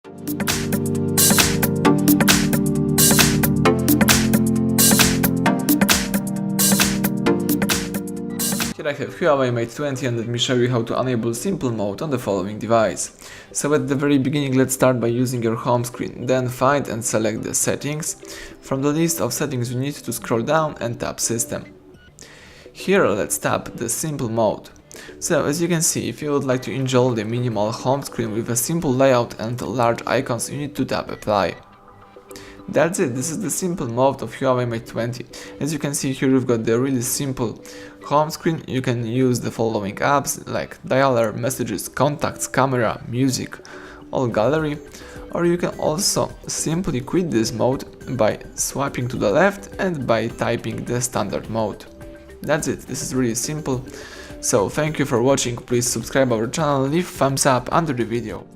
Here I have Huawei Mate 20 and let me show you how to enable simple mode on the following device. So at the very beginning, let's start by using your home screen, then find and select the settings. From the list of settings you need to scroll down and tap system. Here let's tap the simple mode. So as you can see, if you would like to enjoy the minimal home screen with a simple layout and large icons, you need to tap apply. That's it, this is the simple mode of Huawei Mate 20. As you can see here, you've got the really simple home screen. You can use the following apps like dialer, messages, contacts, camera, music, all gallery, or you can also simply quit this mode by swiping to the left and by typing the standard mode. That's it, this is really simple. So thank you for watching, please subscribe our channel, leave thumbs up under the video.